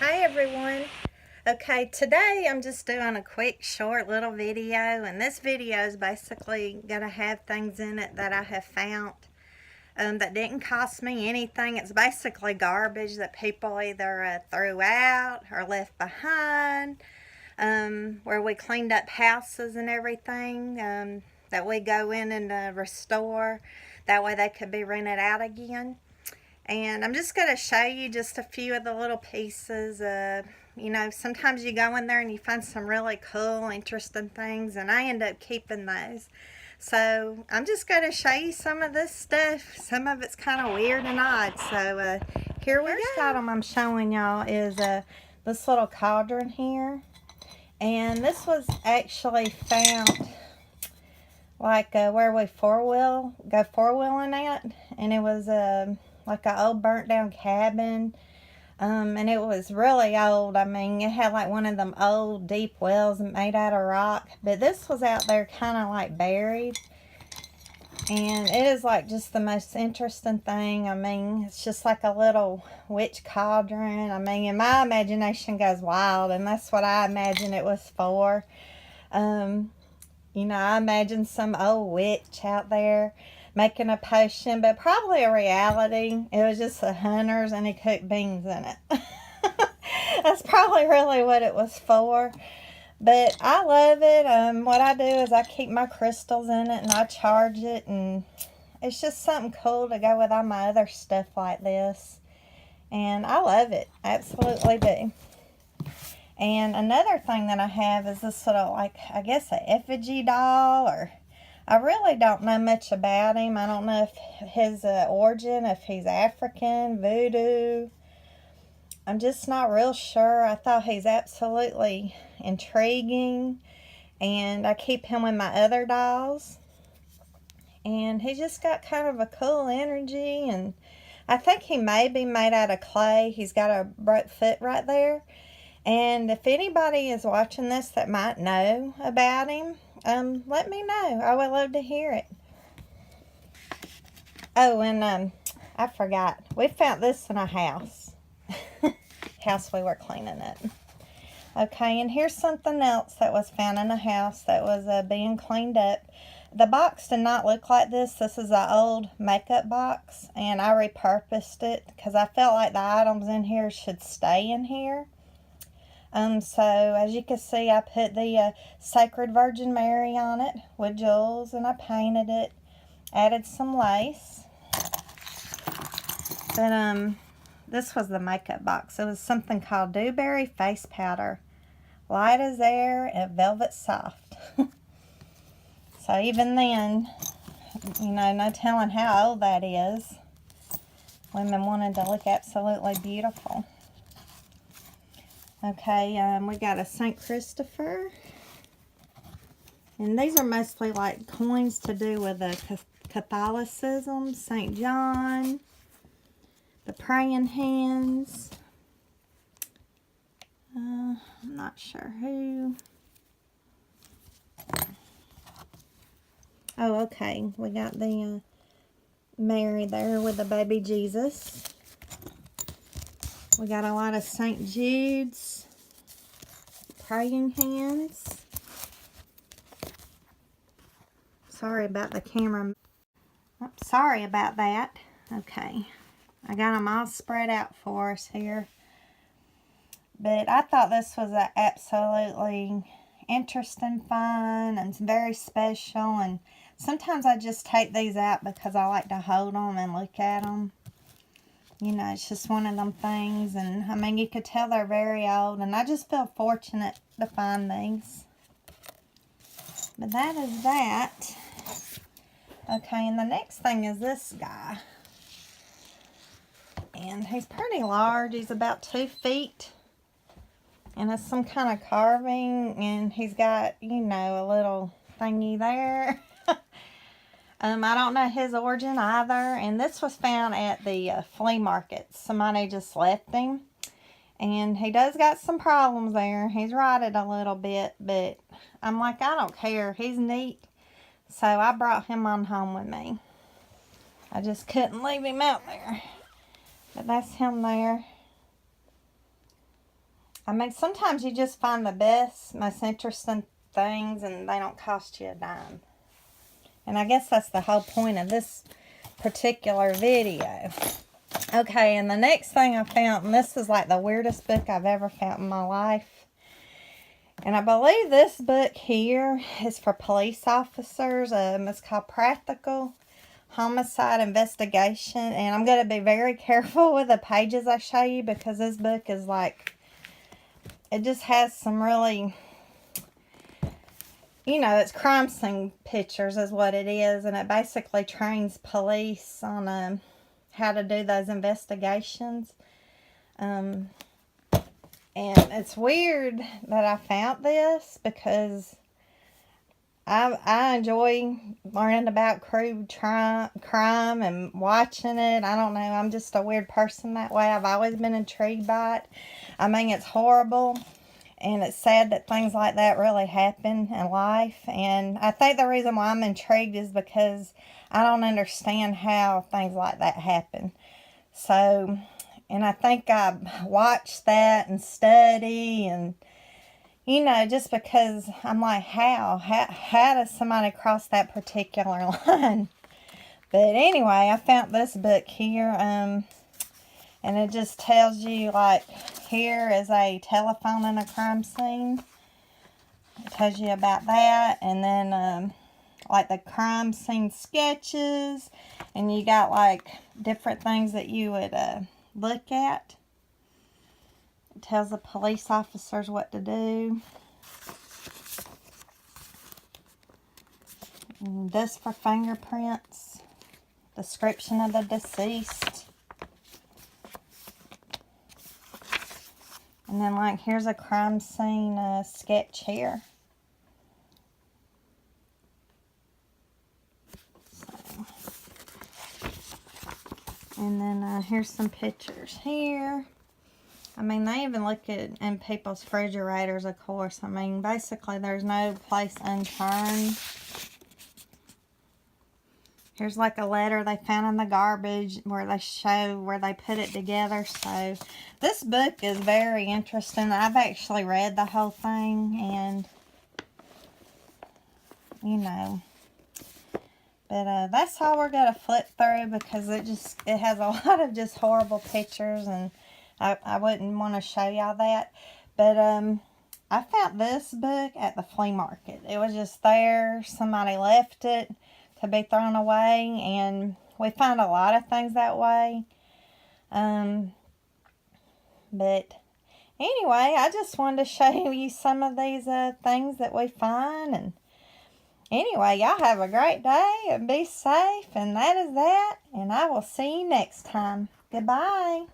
Hi everyone. Okay, today I'm just doing a quick short little video, and this video is basically going to have things in it that I have found that didn't cost me anything. It's basically garbage that people either threw out or left behind, where we cleaned up houses and everything that we go in and restore. That way they could be rented out again. And I'm just going to show you just a few of the little pieces. Sometimes you go in there and you find some really cool, interesting things, and I end up keeping those. So I'm just going to show you some of this stuff. Some of it's kind of weird and odd. So here we go. First item I'm showing y'all is this little cauldron here. And this was actually found like where we go four-wheeling at. And it was like an old burnt down cabin. And it was really old. I mean, it had like one of them old deep wells made out of rock. But this was out there kind of like buried. And it is like just the most interesting thing. I mean, it's just like a little witch cauldron. I mean, and my imagination goes wild. And that's what I imagine it was for. I imagine some old witch out there making a potion, but probably a reality. It was just the hunters and he cooked beans in it. That's probably really what it was for. But I love it. What I do is I keep my crystals in it and I charge it, and it's just something cool to go with all my other stuff like this. And I love it. Absolutely do. And another thing that I have is this little, like, I guess an effigy doll, or I really don't know much about him. I don't know if his origin, if he's African, voodoo. I'm just not real sure. I thought he's absolutely intriguing, and I keep him with my other dolls. And he just got kind of a cool energy, and I think he may be made out of clay. He's got a broke foot right there. And if anybody is watching this that might know about him, let me know. I would love to hear it. Oh, and I forgot. We found this in a house. House we were cleaning up. Okay, and here's something else that was found in a house that was being cleaned up. The box did not look like this. This is an old makeup box, and I repurposed it because I felt like the items in here should stay in here. So as you can see, I put the Sacred Virgin Mary on it with jewels, and I painted it, added some lace. But this was the makeup box. It was something called Dewberry Face Powder, light as air and velvet soft. So even then, no telling how old that is. Women wanted to look absolutely beautiful. Okay, we got a St. Christopher. And these are mostly like coins to do with the Catholicism. St. John. The praying hands. I'm not sure who. Oh, okay. We got the Mary there with the baby Jesus. We got a lot of St. Jude's praying hands. Sorry about the camera. Oh, sorry about that. Okay. I got them all spread out for us here. But I thought this was an absolutely interesting, fun, and very special. And sometimes I just take these out because I like to hold them and look at them. It's just one of them things. And, I mean, you could tell they're very old. And I just feel fortunate to find these. But that is that. Okay, and the next thing is this guy. And he's pretty large. He's about 2 feet. And it's some kind of carving. And he's got, a little thingy there. I don't know his origin either. And this was found at the flea market. Somebody just left him. And he does got some problems there. He's rotted a little bit. But I'm like, I don't care. He's neat. So I brought him on home with me. I just couldn't leave him out there. But that's him there. I mean, sometimes you just find the best, most interesting things and they don't cost you a dime. And I guess that's the whole point of this particular video. Okay, and the next thing I found, and this is like the weirdest book I've ever found in my life. And I believe this book here is for police officers. It's called Practical Homicide Investigation. And I'm going to be very careful with the pages I show you because this book is like, it just has some really, you know, it's crime scene pictures is what it is. And it basically trains police on how to do those investigations. And it's weird that I found this because I enjoy learning about crime and watching it. I don't know. I'm just a weird person that way. I've always been intrigued by it. I mean, it's horrible. And it's sad that things like that really happen in life. And I think the reason why I'm intrigued is because I don't understand how things like that happen. So, and I think I watch that and study and, you know, just because I'm like, how does somebody cross that particular line? But anyway, I found this book here, and it just tells you, like, here is a telephone in a crime scene. It tells you about that, and then, like, the crime scene sketches, and you got, like, different things that you would, look at. It tells the police officers what to do. And this for fingerprints. Description of the deceased. And then, like, here's a crime scene sketch here. So. And then here's some pictures here. I mean, they even look at in people's refrigerators, of course. I mean, basically, there's no place unturned. Here's like a letter they found in the garbage where they show where they put it together. So this book is very interesting. I've actually read the whole thing and, you know, but that's all we're going to flip through because it has a lot of just horrible pictures and I wouldn't want to show y'all that. But I found this book at the flea market. It was just there. Somebody left it to be thrown away, and we find a lot of things that way. But anyway, I just wanted to show you some of these things that we find. And anyway, y'all have a great day and be safe. And that is that. And I will see you next time. Goodbye.